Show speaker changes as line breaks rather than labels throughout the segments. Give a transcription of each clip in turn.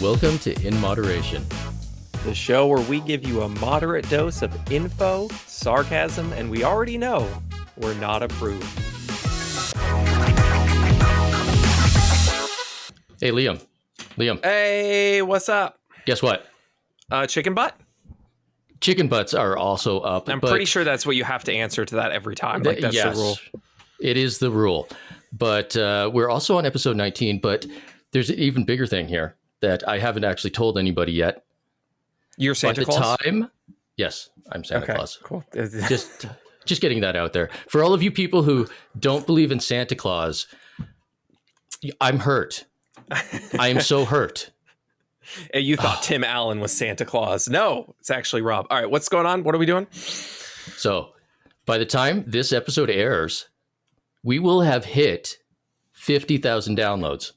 Welcome to In Moderation,
the show where we give you a moderate dose of info, sarcasm, and we already know we're not approved.
Hey, Liam.
Hey, what's up?
Guess what?
Chicken butt?
Chicken butts are also up.
I'm pretty sure that's what you have to answer to that every time. Like, that's
yes,
the rule.
It is the rule. But we're also on episode 19, but there's an even bigger thing here that I haven't actually told anybody yet.
You're Santa Claus?
By the time, yes, I'm Santa Claus.
Cool.
Just getting that out there. For all of you people who don't believe in Santa Claus, I'm hurt. I am so hurt.
You thought Tim Allen was Santa Claus. No, it's actually Rob. All right, what's going on? What are we doing?
So, by the time this episode airs, we will have hit 50,000 downloads.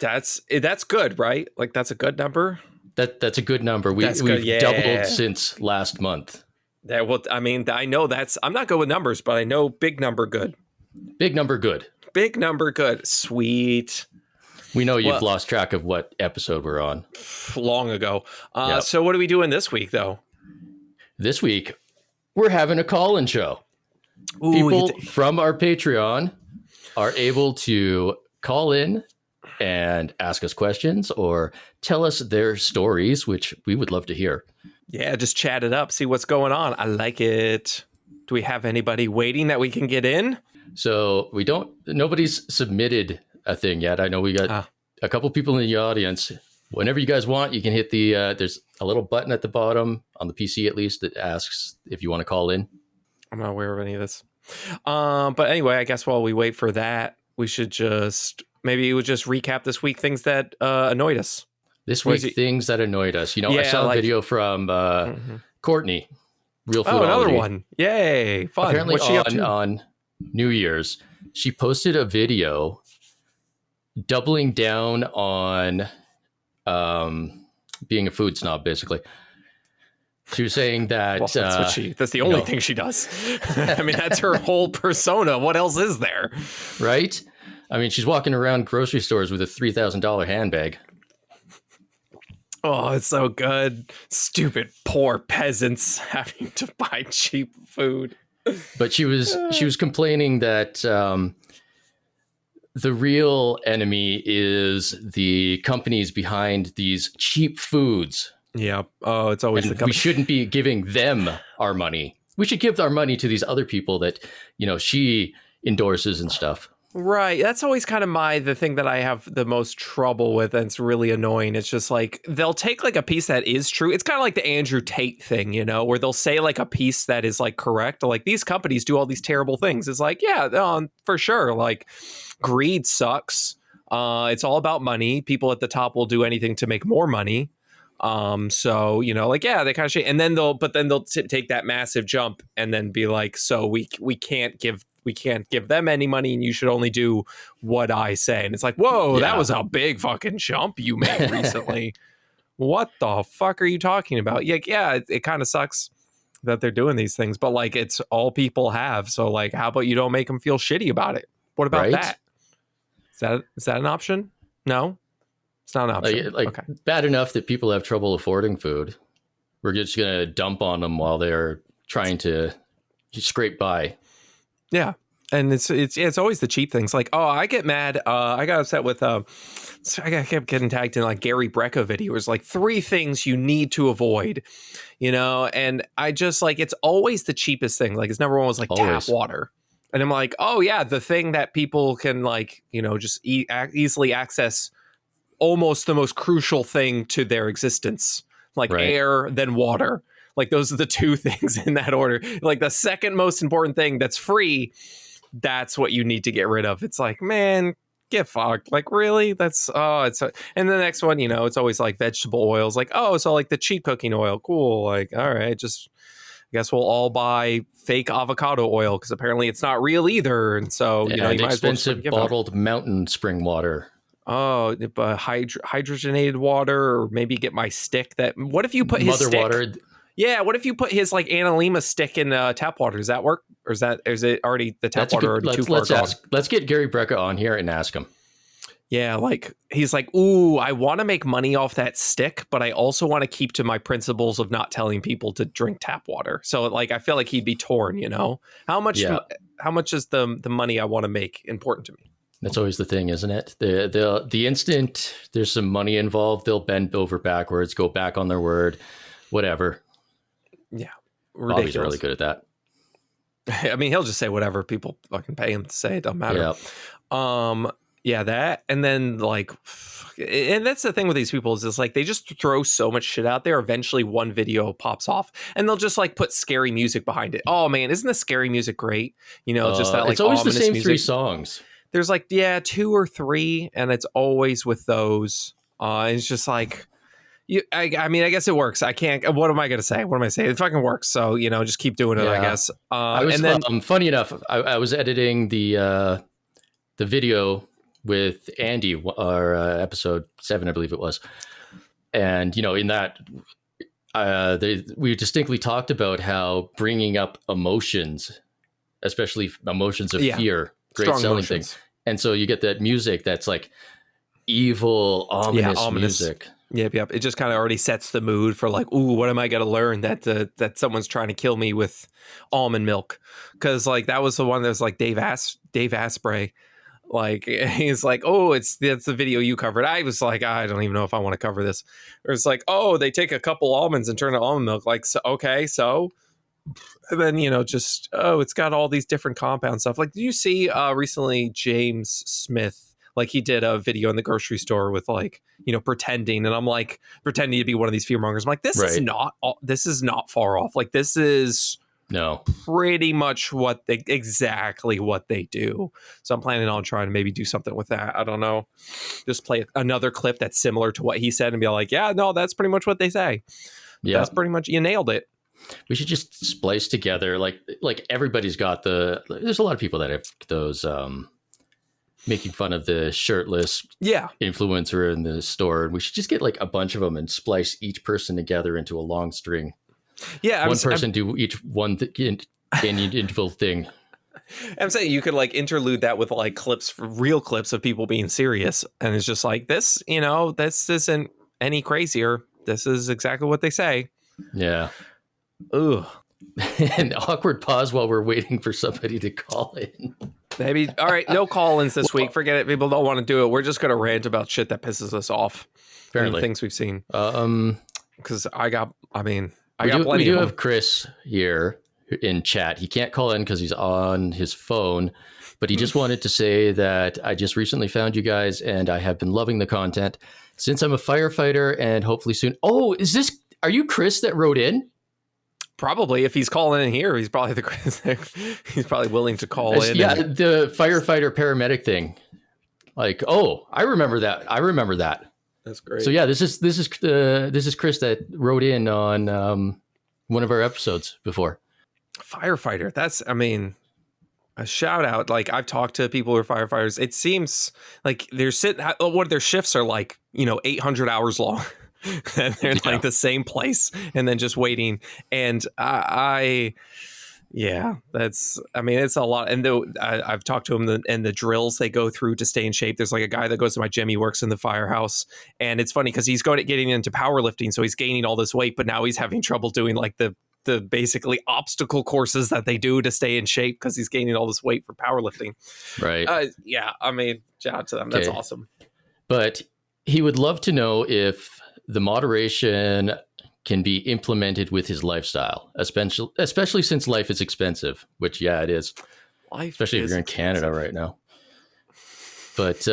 That's good, right? Like, that's a good number?
That's a good number. We've doubled since last month.
Yeah, well, I mean, I know I'm not good with numbers, but I know big number good.
Big number good.
Big number good. Sweet.
We know you've lost track of what episode we're on.
Long ago.
Yep.
So what are we doing this week, though?
This week, we're having a call-in show.
Ooh,
people from our Patreon are able to call in and ask us questions or tell us their stories, which we would love to hear.
Yeah, just chat it up, see what's going on. I like it. Do we have anybody waiting that we can get in?
So nobody's submitted a thing yet. I know we got a couple people in the audience. Whenever you guys want, you can hit there's a little button at the bottom on the PC, at least, that asks if you want to call in.
I'm not aware of any of this. But anyway, I guess while we wait for that, we should maybe we'll just recap this week, things that annoyed us.
This week, things that annoyed us. I saw a video from Courtney, Real Foodology.
Oh, another one. Yay, fun.
Apparently
what's she up to?
On New Year's, she posted a video doubling down on being a food snob, basically. She was saying that
that's the only thing she does. I mean, that's her whole persona. What else is there?
Right? I mean, she's walking around grocery stores with a $3,000 handbag.
Oh, it's so good. Stupid poor peasants having to buy cheap food.
But she was complaining that the real enemy is the companies behind these cheap foods.
Yeah. Oh, it's always the company.
We shouldn't be giving them our money. We should give our money to these other people that, she endorses and stuff.
Right. That's always kind of the thing that I have the most trouble with. And it's really annoying. It's just like they'll take like a piece that is true. It's kind of like the Andrew Tate thing, where they'll say like a piece that is like correct. Like, these companies do all these terrible things. It's like, yeah, for sure. Like, greed sucks. It's all about money. People at the top will do anything to make more money. So, they kind of shit. And then they'll take that massive jump and then be like, so we can't give them any money, and you should only do what I say. And it's like, whoa, That was a big fucking jump you made recently. What the fuck are you talking about? Yeah, it kind of sucks that they're doing these things, but like, it's all people have. So like, how about you don't make them feel shitty about it? What about that? Is that an option? No, it's not an option.
Okay. Bad enough that people have trouble affording food. We're just going to dump on them while they're trying to scrape by.
Yeah. And it's always the cheap things. Like, I get mad. I got upset with, I kept getting tagged in like Gary Brecka videos, like 3 things you need to avoid, and I just like, it's always the cheapest thing. Like, his number one was like tap water. And I'm like, oh yeah, the thing that people can like, just easily access, almost the most crucial thing to their existence, like air, then water. Like, those are the 2 things in that order. Like, the second most important thing that's free, that's what you need to get rid of. It's like, man, get fucked. Like, really? And the next one, it's always like vegetable oils. Like, so like the cheap cooking oil. Cool. Like, all right, I guess we'll all buy fake avocado oil because apparently it's not real either. And so, you might
expensive
as well
bottled mountain spring water.
Oh, hydrogenated water, or maybe get my stick. What if you put his
mother
stick?
Water.
Yeah, what if you put his like Analema stick in tap water? Does that work, or is it already the tap water already too far gone?
Let's get Gary Brecka on here and ask him.
Yeah, like he's like, ooh, I want to make money off that stick, but I also want to keep to my principles of not telling people to drink tap water. So like, I feel like he'd be torn. How much?
Yeah.
How much is the money I want to make important to me?
That's always the thing, isn't it? The instant there's some money involved, they'll bend over backwards, go back on their word, whatever.
Yeah,
Bobby's
ridiculous.
really good at that.
I mean, he'll just say whatever people fucking pay him to say. It doesn't matter.
Yeah.
Yeah, that, and then like, and that's the thing with these people is it's like they just throw so much shit out there. Eventually, one video pops off, and they'll just like put scary music behind it. Oh man, isn't the scary music great? Just that like
it's always the same
music.
3 songs.
There's like 2 or 3, and it's always with those. It's just like. I mean, I guess it works. I can't. What am I going to say? What am I saying? It fucking works. So just keep doing it. Yeah. I guess.
And then, funny enough, I was editing the video with Andy, our episode 7, I believe it was, and in that, we distinctly talked about how bringing up emotions, especially emotions of fear, great
strong
selling
emotions.
thing, and so you get that music that's like evil, ominous music.
Yep. It just kind of already sets the mood for like, ooh, what am I going to learn that someone's trying to kill me with almond milk? Because like that was the one that was like Dave Asprey. Like he's like, oh, that's the video you covered. I was like, I don't even know if I want to cover this. Or it's like, oh, they take a couple almonds and turn it almond milk. Like, so, okay, so. And then it's got all these different compound stuff. Like, did you see recently James Smith? Like he did a video in the grocery store with like, pretending. And I'm like, pretending to be one of these fearmongers. I'm like, this is not far off. Like this is pretty much exactly what they do. So I'm planning on trying to maybe do something with that. I don't know. Just play another clip that's similar to what he said and be like, yeah, no, that's pretty much what they say. Yeah. That's pretty much, you nailed it.
We should just splice together. Like everybody's got there's a lot of people that have those, making fun of the shirtless influencer in the store. And we should just get like a bunch of them and splice each person together into a long string. Yeah. One person do each one individual thing.
I'm saying you could like interlude that with like real clips of people being serious. And it's just like this, this isn't any crazier. This is exactly what they say.
Yeah.
Ugh.
An awkward pause while we're waiting for somebody to call in.
Maybe. All right. No call-ins this week. Forget it. People don't want to do it. We're just going to rant about shit that pisses us off.
Apparently.
Things we've seen. Because I got plenty of them. We
do have Chris here in chat. He can't call in because he's on his phone, but he just wanted to say that I just recently found you guys and I have been loving the content since I'm a firefighter and hopefully soon. Oh, are you Chris that wrote in?
Probably. If he's calling in here, he's probably he's probably willing to call in.
Yeah, the firefighter paramedic thing. Like, oh, I remember that. That's great. So yeah, this is Chris that wrote in on one of our episodes before.
Firefighter. That's, a shout out. Like I've talked to people who are firefighters. It seems like what their shifts are like, 800 hours long. And they're like the same place and then just waiting. And it's a lot. And I've talked to him and the drills they go through to stay in shape. There's like a guy that goes to my gym. He works in the Firehouse. And it's funny because he's getting into powerlifting. So he's gaining all this weight, but now he's having trouble doing like the basically obstacle courses that they do to stay in shape because he's gaining all this weight for powerlifting.
Right.
Shout out to them. That's awesome.
But he would love to know if the moderation can be implemented with his lifestyle, especially since life is expensive, which, it is. Especially if you're in Canada right now. But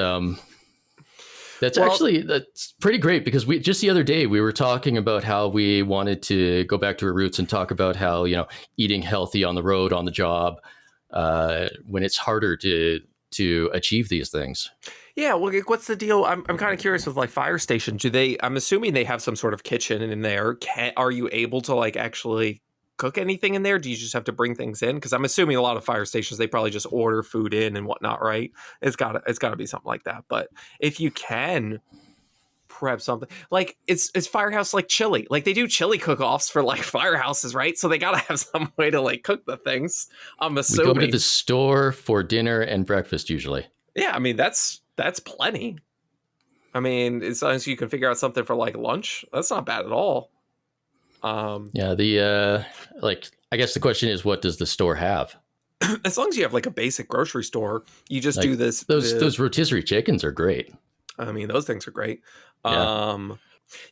that's pretty great because just the other day we were talking about how we wanted to go back to our roots and talk about how, eating healthy on the road, on the job, when it's harder to achieve these things.
Yeah, well, what's the deal? I'm kind of curious with like fire station. I'm assuming they have some sort of kitchen in there. Are you able to like actually cook anything in there? Do you just have to bring things in? Because I'm assuming a lot of fire stations, they probably just order food in and whatnot, right? It's gotta be something like that. But if you can prep something like it's Firehouse like chili, like they do chili cook-offs for like firehouses, right? So they gotta have some way to like cook the things. I'm assuming
we go to the store for dinner and breakfast usually.
Yeah, that's plenty. I mean, as long as you can figure out something for like lunch, that's not bad at all.
Yeah, I guess the question is, what does the store have?
As long as you have like a basic grocery store, you just do this.
Those rotisserie chickens are great.
I mean, those things are great.
Yeah.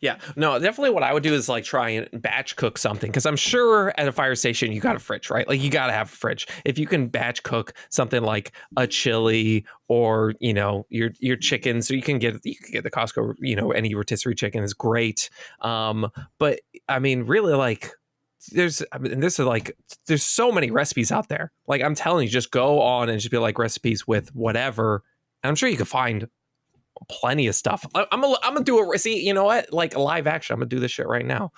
Yeah, no, definitely what I would do is like try and batch cook something, because I'm sure at a fire station you got a fridge, right? Like you got to have a fridge. If you can batch cook something like a chili or, you know, your chickens, so you can get the Costco, you know, any rotisserie chicken is great. But I mean, really, like there's so many recipes out there. Like I'm telling you, just go on and just be like recipes with whatever. And I'm sure you can find plenty of stuff. I'm gonna do it. See, you know what? Like live action. I'm gonna do this shit right now.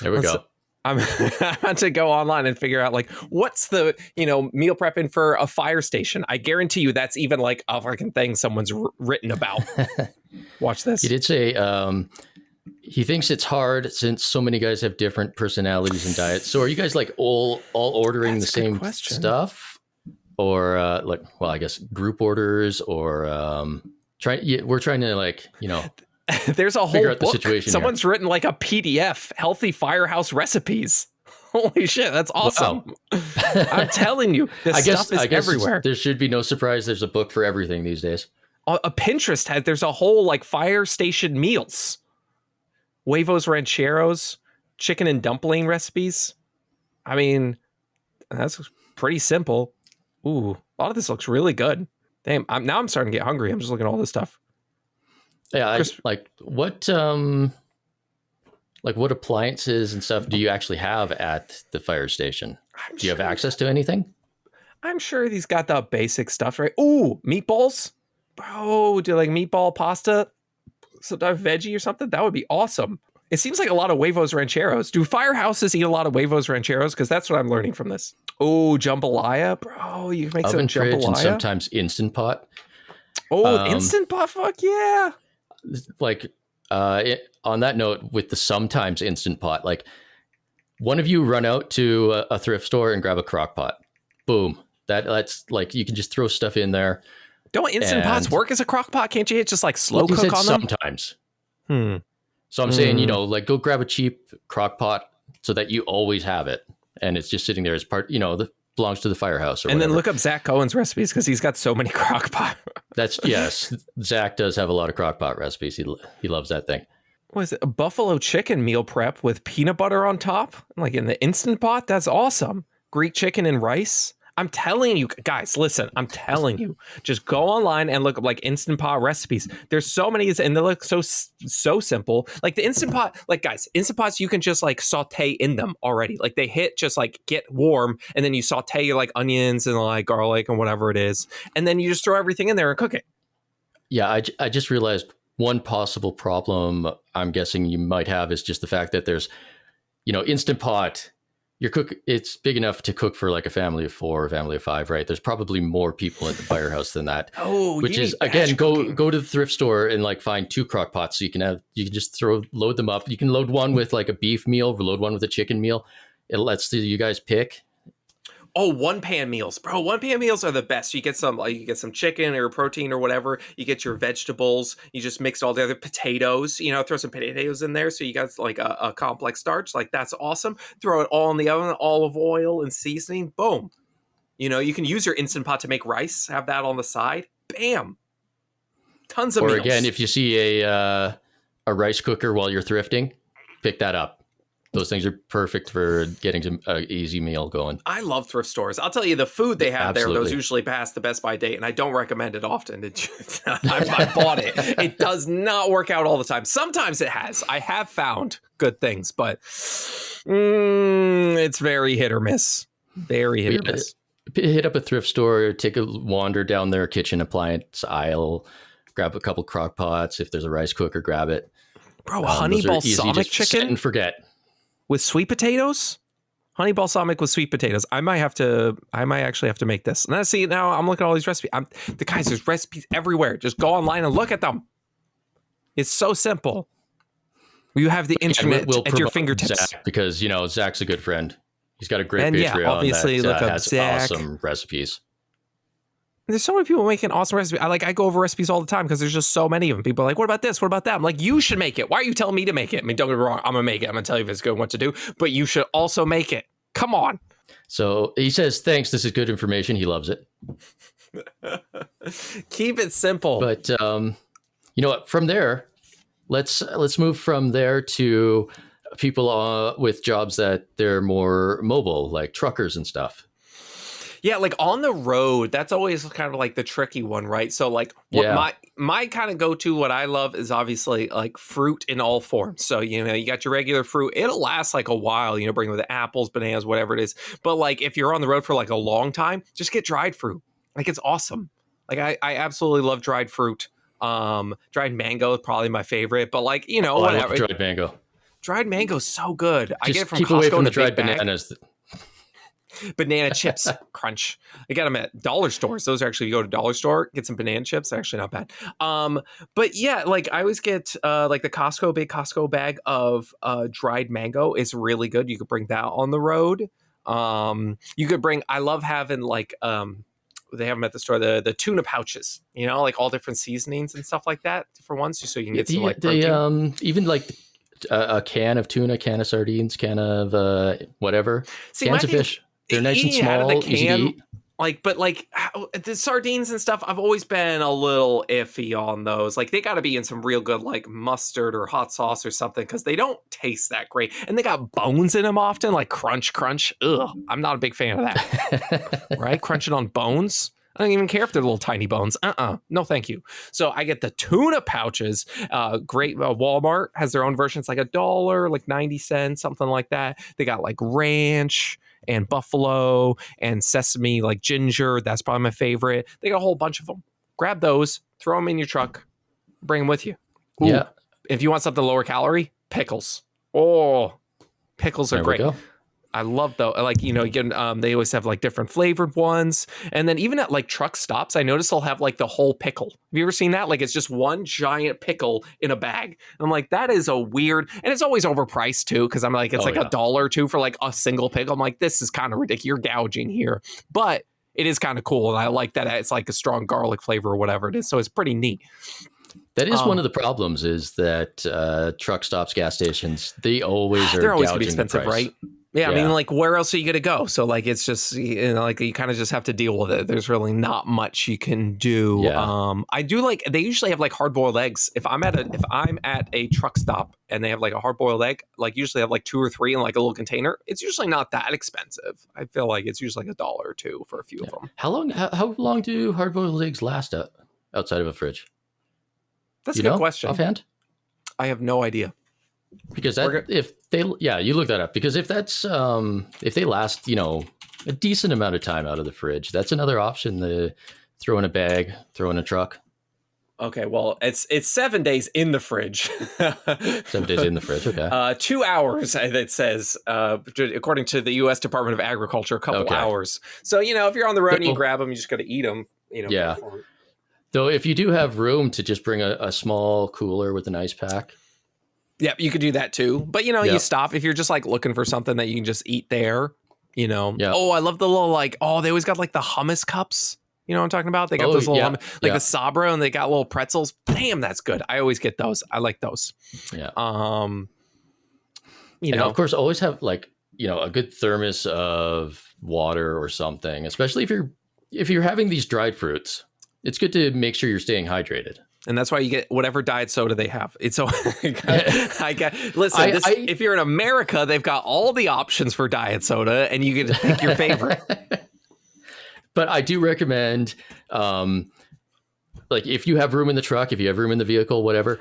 There we go.
I'm about to go online and figure out like what's the, you know, meal prepping for a fire station. I guarantee you that's even like a fucking thing someone's written about. Watch this.
He did say he thinks it's hard since so many guys have different personalities and diets. So are you guys like all ordering the same stuff, or I guess group orders, or we're trying to like, you know,
there's a
figure
whole
out
book.
the situation.
Someone's written like a PDF, healthy firehouse recipes. Holy shit, that's awesome. Wow. I'm telling you, this stuff is everywhere.
There should be no surprise. There's a book for everything these days.
A Pinterest there's a whole like fire station meals. Huevos rancheros, chicken and dumpling recipes. I mean, that's pretty simple. Ooh, a lot of this looks really good. Damn, I'm starting to get hungry. I'm just looking at all this stuff.
Yeah, what appliances and stuff do you actually have at the fire station? Do you have access to anything?
I'm sure he's got the basic stuff, right? Ooh, meatballs. Bro, do like meatball pasta, some type of veggie or something? That would be awesome. It seems like a lot of huevos rancheros. Do firehouses eat a lot of huevos rancheros? Because that's what I'm learning from this. Oh, jambalaya, bro. You can make
oven
some
jambalaya.
Fridge
and sometimes Instant Pot.
Oh, Instant Pot, fuck yeah.
Like on that note, with the sometimes Instant Pot, like one of you run out to a thrift store and grab a crock pot. Boom. That's like, you can just throw stuff in there.
Don't Instant Pots work as a crock pot? Can't you hit just like slow cook on them?
Sometimes. So I'm saying, you know, like go grab a cheap crock pot so that you always have it. And it's just sitting there as part, you know, that belongs to the firehouse.
And then look up Zach Cohen's recipes, because he's got so many crock pot.
Yes. Zach does have a lot of crock pot recipes. He loves that thing.
What is it? A buffalo chicken meal prep with peanut butter on top? Like in the Instant Pot? That's awesome. Greek chicken and rice. I'm telling you guys, listen, I'm telling you, just go online and look up like Instant Pot recipes. There's so many, and they look so simple. Like the Instant Pot, like guys, Instant Pots, you can just like saute in them already. Like they hit just like get warm, and then you saute your like onions and like garlic and whatever it is. And then you just throw everything in there and cook it.
Yeah, I just realized one possible problem I'm guessing you might have is just the fact that there's, you know, Instant Pot. It's big enough to cook for like a family of 4, a family of 5, right? There's probably more people at the firehouse than that.
Oh,
which is again, go to the thrift store and like find 2 crock pots so you can just load them up. You can load one with like a beef meal, load one with a chicken meal. It lets you guys pick.
Oh, one pan meals, bro. One pan meals are the best. You get some chicken or protein or whatever. You get your vegetables. You just mix it all together. Potatoes, you know, throw some potatoes in there. So you got like a complex starch. Like that's awesome. Throw it all in the oven, olive oil and seasoning. Boom. You know, you can use your Instant Pot to make rice. Have that on the side. Bam. Tons of meals.
Or again, if you see a rice cooker while you're thrifting, pick that up. Those things are perfect for getting an easy meal going.
I love thrift stores. I'll tell you, the food they have there, those usually pass the best by date, and I don't recommend it often. I bought it. It does not work out all the time. Sometimes it has. I have found good things, but it's very hit or miss. Very hit or miss.
Hit up a thrift store, take a wander down their kitchen appliance aisle, grab a couple crock pots. If there's a rice cooker, grab it.
Bro, honey balsamic chicken?
Set and forget.
With sweet potatoes? Honey balsamic with sweet potatoes. I might actually have to make this. Now see, now I'm looking at all these recipes. There's recipes everywhere. Just go online and look at them. It's so simple. You have the internet at your fingertips.
Zach, because, you know, Zach's a good friend. He's got a great Patreon obviously that has Zach. Awesome recipes.
There's so many people making awesome recipes. I go over recipes all the time because there's just so many of them. People are like, what about this? What about that? I'm like, you should make it. Why are you telling me to make it? I mean, don't get me wrong. I'm going to make it. I'm going to tell you if it's good and what to do. But you should also make it. Come on.
So he says, thanks. This is good information. He loves it.
Keep it simple.
But you know what? From there, let's move from there to people with jobs that they're more mobile, like truckers and stuff.
Yeah, like on the road, that's always kind of like the tricky one, right? So like what my kind of go-to, what I love is obviously like fruit in all forms. So, you know, you got your regular fruit. It'll last like a while, you know, bring with apples, bananas, whatever it is. But like if you're on the road for like a long time, just get dried fruit. Like it's awesome. Like I absolutely love dried fruit. Dried mango is probably my favorite, but like, you know, whatever.
I love dried mango.
Dried mango's so good. I get it from
keep
Costco
away from
in
the
a
dried
big bag.
bananas.
Banana chips crunch. I got them at dollar stores. Those are actually, you go to dollar store, get some banana chips. They're actually not bad. But yeah, like I always get like the big Costco bag of dried mango is really good. You could bring that on the road. You could bring, I love having like they have them at the store, the tuna pouches, you know, like all different seasonings and stuff like that, different ones, just so you can get some like protein.
Even like a can of tuna, can of sardines, can of whatever. Cans of fish. They're nice and small, easy to eat.
But the sardines and stuff, I've always been a little iffy on those. Like they got to be in some real good like mustard or hot sauce or something because they don't taste that great. And they got bones in them often, like crunch. Ugh, I'm not a big fan of that. Right? Crunching on bones. I don't even care if they're little tiny bones. No, thank you. So I get the tuna pouches. Great. Walmart has their own version. It's like $1, like 90 cents, something like that. They got like ranch and buffalo and sesame, like ginger. That's probably my favorite. They got a whole bunch of them. Grab those, throw them in your truck, bring them with you. Ooh. Yeah. If you want something lower calorie, pickles. Oh, pickles are great. I love though, like, you know, you get, they always have like different flavored ones. And then even at like truck stops, I notice they'll have like the whole pickle. Have you ever seen that? Like it's just one giant pickle in a bag. And I'm like, that is a weird, and it's always overpriced too. Cause I'm like, it's $1 or $2 for like a single pickle. I'm like, this is kind of ridiculous. You're gouging here, but it is kind of cool. And I like that it's like a strong garlic flavor or whatever it is. So it's pretty neat.
That is one of the problems is that truck stops, gas stations, they're always
going to be expensive, right? Yeah, I mean, like, where else are you going to go? So, like, it's just, you know, like, you kind of just have to deal with it. There's really not much you can do. Yeah. I do like, they usually have like hard-boiled eggs. If I'm at a truck stop and they have like a hard-boiled egg, like usually have like 2 or 3 in like a little container. It's usually not that expensive. I feel like it's usually like $1 or $2 for a few of them.
How long do hard-boiled eggs last outside of a fridge?
That's a good question.
Offhand?
I have no idea.
Because you look that up, because if that's if they last, you know, a decent amount of time out of the fridge, that's another option to throw in a bag, throw in a truck.
Okay, well, it's 7 days in the fridge.
7 days in the fridge, okay.
2 hours, it says, according to the U.S. Department of Agriculture, a couple hours. So, you know, if you're on the road and you grab them, you just got to eat them. You know.
Yeah. Though if you do have room to just bring a small cooler with an ice pack.
Yeah, you could do that too. But, you know, you stop if you're just like looking for something that you can just eat there, you know. Yep. Oh, I love the little they always got like the hummus cups. You know what I'm talking about? They got those little the Sabra, and they got little pretzels. Damn, that's good. I always get those. I like those.
Yeah.
You know,
of course, always have like, you know, a good thermos of water or something, especially if you're having these dried fruits. It's good to make sure you're staying hydrated.
And that's why you get whatever diet soda they have. It's so if you're in America, they've got all the options for diet soda, and you get to pick your favorite.
But I do recommend, like, if you have room in the truck, if you have room in the vehicle, whatever,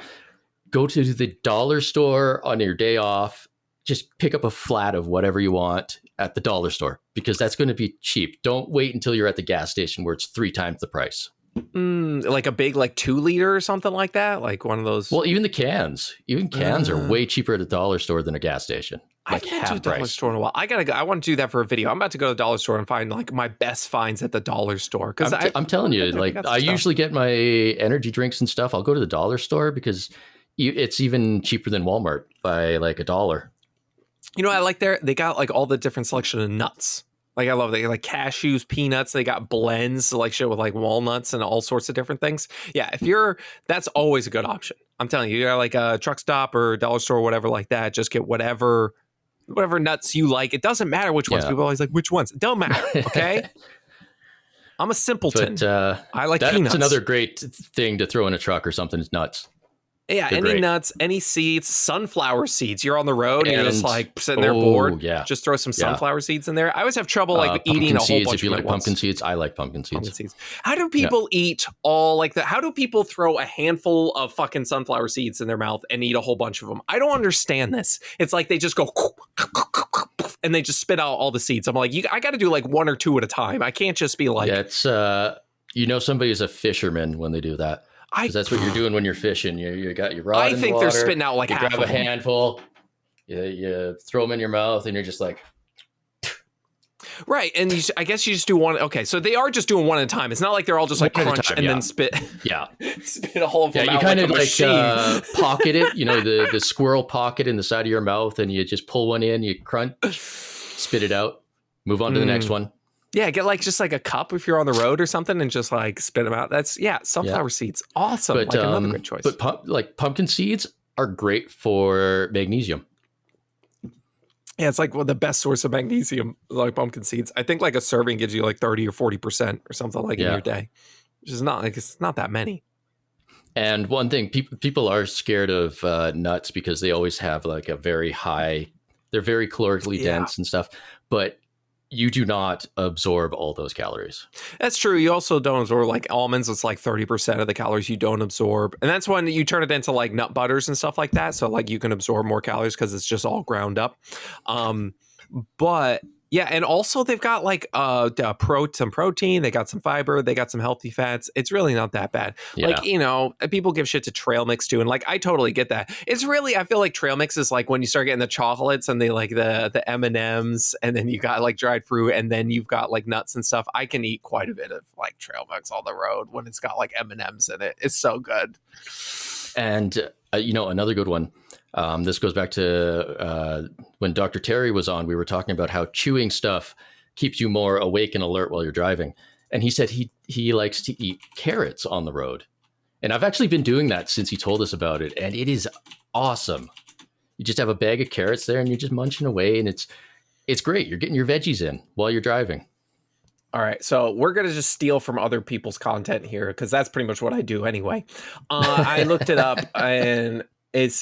go to the dollar store on your day off. Just pick up a flat of whatever you want at the dollar store, because that's going to be cheap. Don't wait until you're at the gas station where it's 3 times the price.
Like a big 2 liter or something like that, like one of those.
Well, even cans are way cheaper at a dollar store than a gas station.
I've been to a dollar store in a while. I want to do that for a video. I'm about to go to the dollar store and find like my best finds at the dollar store, because
I'm telling you, like, I usually get my energy drinks and stuff. I'll go to the dollar store because it's even cheaper than Walmart by like $1.
You know, I like they got like all the different selection of nuts. Like I love like cashews, peanuts. They got blends like shit with like walnuts and all sorts of different things. Yeah, that's always a good option. I'm telling you, you got like a truck stop or dollar store or whatever like that. Just get whatever nuts you like. It doesn't matter which ones. People are always like, which ones? It don't matter. Okay. I'm a simpleton.
But
I like
that's
peanuts.
Another great thing to throw in a truck or something is nuts.
Yeah,
They're
any
great.
nuts, any seeds, sunflower seeds. You're on the road and you're just like sitting there bored.
Yeah.
Just throw some sunflower seeds in there. I always have trouble like eating a whole
seeds,
bunch
if you
of
like pumpkin seeds, I like pumpkin seeds.
How do people eat all like that? How do people throw a handful of fucking sunflower seeds in their mouth and eat a whole bunch of them? I don't understand this. It's like they just go and they just spit out all the seeds. I'm like, I got to do like one or two at a time. I can't just be like,
yeah, it's somebody's a fisherman when they do that. Because that's what you're doing when you're fishing. You got your rod in the water. I think
they're spitting out like half of them.
You grab a handful, you throw them in your mouth, and you're just like...
Right, and I guess you just do one. Okay, so they are just doing one at a time. It's not like they're all just like crunch and then spit.
Yeah,
spit a whole of them out.
You kind of like pocket it. The squirrel pocket in the side of your mouth, and you just pull one in, you crunch, spit it out, move on to the next one.
Yeah, get like just like a cup if you're on the road or something and just like spit them out. That's sunflower seeds. Awesome.
But,
like another good choice.
But pumpkin seeds are great for magnesium.
Yeah, it's like the best source of magnesium, like pumpkin seeds. I think like a serving gives you like 30 or 40% or something like in your day, which is not like it's not that many.
And one thing, people are scared of nuts because they always have like a very high, they're very calorically dense and stuff. But you do not absorb all those calories.
That's true. You also don't absorb like almonds. It's like 30% of the calories you don't absorb. And that's when you turn it into like nut butters and stuff like that. So like you can absorb more calories because it's just all ground up. But yeah, and also they've got like some protein, they got some fiber, they got some healthy fats. It's really not that bad. Yeah. Like, people give shit to trail mix too. And like, I totally get that. It's really, I feel like trail mix is like when you start getting the chocolates and they like the M&Ms and then you got like dried fruit and then you've got like nuts and stuff. I can eat quite a bit of like trail mix on the road when it's got like M&Ms in it. It's so good.
And, another good one. This goes back to when Dr. Terry was on, we were talking about how chewing stuff keeps you more awake and alert while you're driving. And he said he likes to eat carrots on the road. And I've actually been doing that since he told us about it. And it is awesome. You just have a bag of carrots there and you're just munching away. And it's great. You're getting your veggies in while you're driving.
All right, so we're going to just steal from other people's content here because that's pretty much what I do anyway. I looked it up and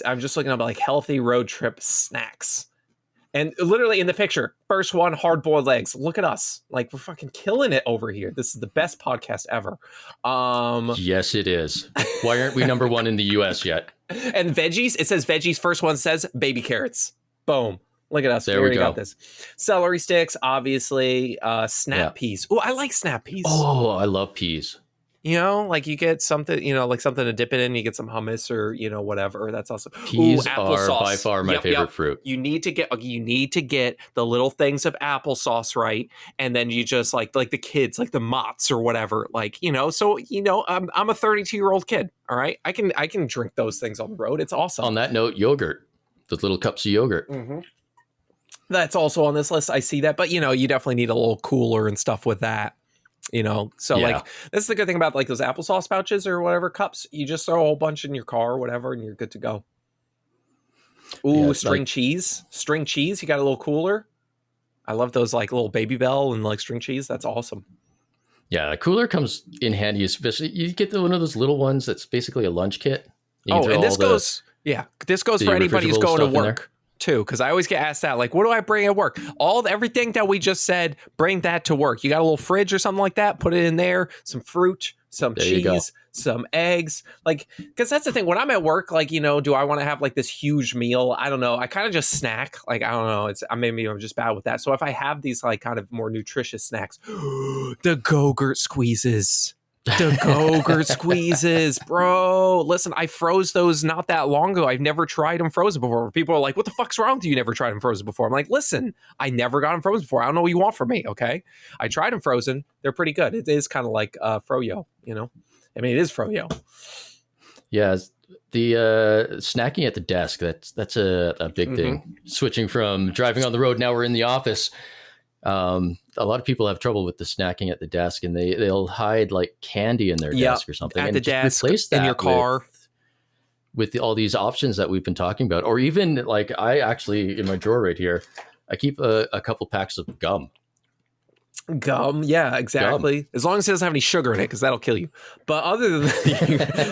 I'm just looking up like healthy road trip snacks. And literally in the picture, first one, hard-boiled eggs. Look at us. Like, we're fucking killing it over here. This is the best podcast ever.
Yes, it is. Why aren't we number one in the U.S. yet?
And veggies, it says veggies. First one says baby carrots. Boom. Look at us.
There we go.
Got this. Celery sticks, obviously. Snap peas. Oh, I like snap peas.
Oh, I love peas.
Like you get something, like something to dip it in. You get some hummus or, whatever. That's awesome.
Peas are by far my favorite fruit.
You need to get the little things of applesauce, right? And then you just like the kids, like the Mott's or whatever, so, I'm a 32-year-old kid. All right. I can drink those things on the road. It's awesome.
On that note, yogurt, those little cups of yogurt.
Mm-hmm. That's also on this list. I see that. But, you definitely need a little cooler and stuff with that. Like that's the good thing about like those applesauce pouches or whatever cups. You just throw a whole bunch in your car or whatever and you're good to go. Ooh, string cheese. You got a little cooler. I love those like little Baby Bell and like string cheese. That's awesome.
Yeah, a cooler comes in handy, especially you get one of those little ones that's basically a lunch kit.
And this goes for anybody who's going to work too, because I always get asked that, like, what do I bring at work? Everything that we just said, bring that to work. You got a little fridge or something like that, put it in there, some fruit, some cheese, some eggs, like, because that's the thing when I'm at work, like, do I want to have like this huge meal? I don't know. I kind of just snack, like, I don't know, maybe I'm just bad with that. So if I have these like kind of more nutritious snacks, the Go-Gurt squeezes. The Go-Gurt squeezes, bro. Listen, I froze those not that long ago. I've never tried them frozen before. People are like, what the fuck's wrong with you? You never tried them frozen before. I'm like, listen, I never got them frozen before. I don't know what you want from me, okay? I tried them frozen. They're pretty good. It is kind of like froyo, I mean, it is froyo.
Yeah, the snacking at the desk, that's a big thing. Switching from driving on the road, now we're in the office. A lot of people have trouble with the snacking at the desk, and they'll hide like candy in their desk or something,
at
and
the
just
desk,
replace that
in your car.
With all these options that we've been talking about. Or even like I actually, in my drawer right here, I keep a couple packs of gum.
Gum, yeah, exactly. Gum. As long as it doesn't have any sugar in it, because that'll kill you. But other than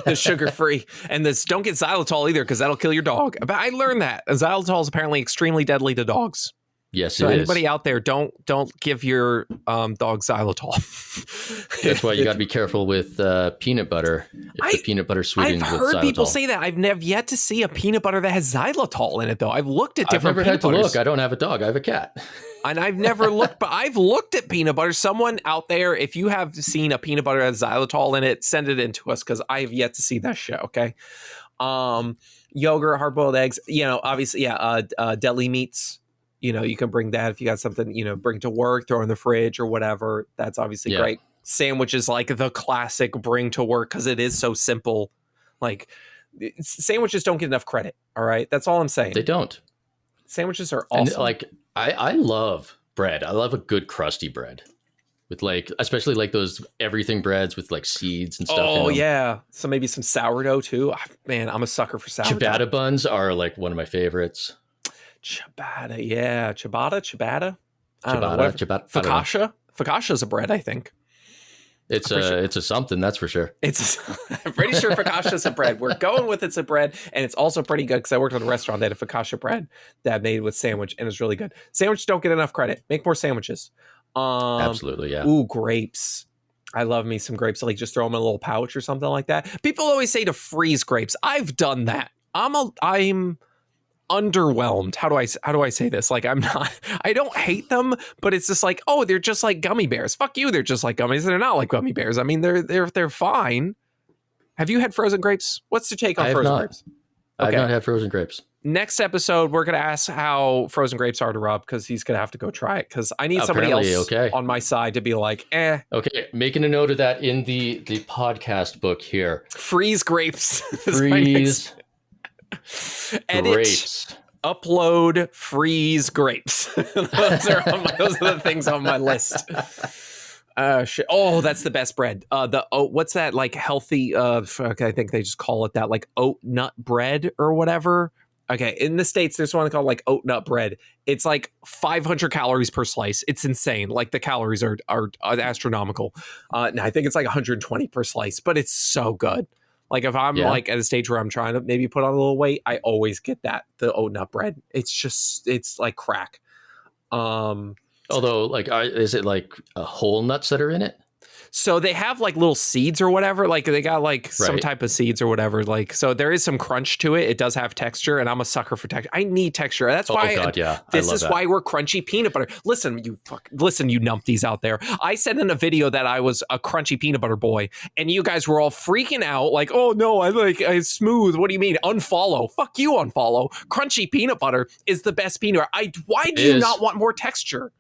the sugar-free, and this, don't get xylitol either, because that'll kill your dog. But I learned that xylitol is apparently extremely deadly to dogs.
Yes,
so
it
anybody
is.
out there, don't give your dog xylitol.
That's why you got to be careful with peanut butter. If the peanut butter sweetened with xylitol. I've heard
people say that. I've never yet to see a peanut butter that has xylitol in it, though. I've looked at different.
I've never had to look. I don't have a dog. I have a cat.
And I've never looked, but I've looked at peanut butter. Someone out there, if you have seen a peanut butter that has xylitol in it, send it in to us, because I have yet to see that shit. Okay. Yogurt, hard-boiled eggs. Obviously, deli meats. You can bring that if you got something, bring to work, throw in the fridge or whatever. That's obviously great. Sandwiches, like the classic bring to work, because it is so simple. Like, sandwiches don't get enough credit. All right. That's all I'm saying.
They don't.
Sandwiches are awesome.
And like, I love bread. I love a good crusty bread with like, especially like those everything breads with like seeds and stuff.
Oh, yeah. So maybe some sourdough too. Man, I'm a sucker for sourdough.
Ciabatta buns are like one of my favorites.
Ciabatta, yeah. Ciabatta.
Ciabatta.
Focaccia. Focaccia is a bread, I think.
It's a something, that's for sure.
I'm pretty sure focaccia is a bread. We're going with it's a bread, and it's also pretty good, because I worked at a restaurant that had a focaccia bread that made with sandwich, and it's really good. Sandwiches don't get enough credit. Make more sandwiches.
Absolutely, yeah.
Ooh, grapes. I love me some grapes. Like, just throw them in a little pouch or something like that. People always say to freeze grapes. I've done that. I'm underwhelmed. How do I say this? Like, I don't hate them, but it's just like, oh, they're just like gummy bears. Fuck you. They're just like gummies. They're not like gummy bears. I mean, they're fine. Have you had frozen grapes? What's your take on frozen grapes?
Okay. I've not had frozen grapes.
Next episode, we're going to ask how frozen grapes are to Rob, because he's going to have to go try it, because I need somebody else on my side to be like, eh.
Okay, making a note of that in the podcast book here.
Freeze grapes.
Freeze
Edit,
grapes.
Upload, freeze grapes. those are the things on my list. Shit. Oh, that's the best bread. What's that, like, healthy? I think they just call it that, like oat nut bread or whatever. Okay, in the States, there's one called like oat nut bread. It's like 500 calories per slice. It's insane. Like, the calories are astronomical. And I think it's like 120 per slice, but it's so good. Like, if I'm like at a stage where I'm trying to maybe put on a little weight, I always get the oat nut bread. It's like crack.
Although, like, is it like whole nuts that are in it?
So they have like little seeds or whatever. Like, they got like some type of seeds or whatever. Like, so there is some crunch to it. It does have texture, and I'm a sucker for texture. I need texture. That's why. This is why we're crunchy peanut butter. Listen, you numpties out there. I said in a video that I was a crunchy peanut butter boy, and you guys were all freaking out. Like, oh no, it's smooth. What do you mean? Unfollow. Fuck you, unfollow. Crunchy peanut butter is the best peanut butter. Why do you not want more texture?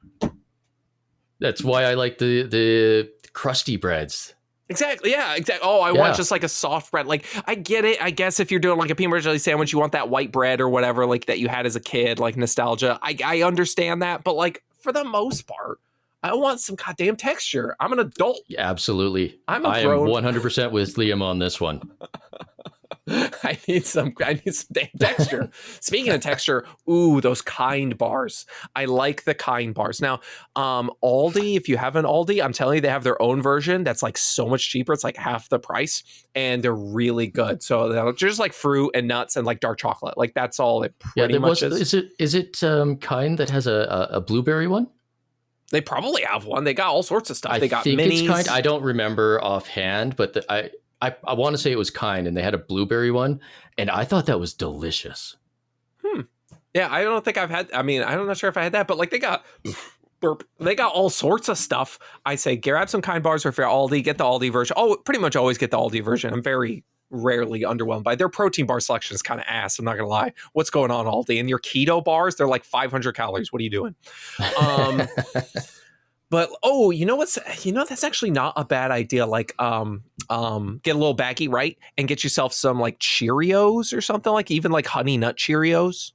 That's why I like the crusty breads.
Exactly. Yeah. Exactly. Oh, I want just like a soft bread. Like, I get it. I guess if you're doing like a peanut butter jelly sandwich, you want that white bread or whatever, like that you had as a kid, like nostalgia. I understand that, but like, for the most part, I want some goddamn texture. I'm an adult.
Yeah, absolutely. I am 100% with Liam on this one.
I need some damn texture. Speaking of texture, ooh, those Kind bars. I like the Kind bars. Now, Aldi, if you have an Aldi, I'm telling you, they have their own version that's like so much cheaper. It's like half the price, and they're really good. So they're just like fruit and nuts and like dark chocolate. Like, that's all it pretty much is.
Is it Kind that has a blueberry one?
They probably have one. They got all sorts of stuff. They got
think
minis.
It's Kind. I don't remember offhand, but I want to say it was Kind, and they had a blueberry one, and I thought that was delicious.
Yeah, I don't think I've had. I mean, I'm not sure if I had that, but like, they got all sorts of stuff. I say, grab some Kind bars, or if you're Aldi, get the Aldi version. Oh, pretty much always get the Aldi version. I'm very rarely underwhelmed by their protein bar selection. Is kind of ass. I'm not gonna lie. What's going on, Aldi? And your keto bars, they're like 500 calories. What are you doing? But that's actually not a bad idea. Like, get a little baggie, right? And get yourself some like Cheerios or something, like even like honey nut Cheerios.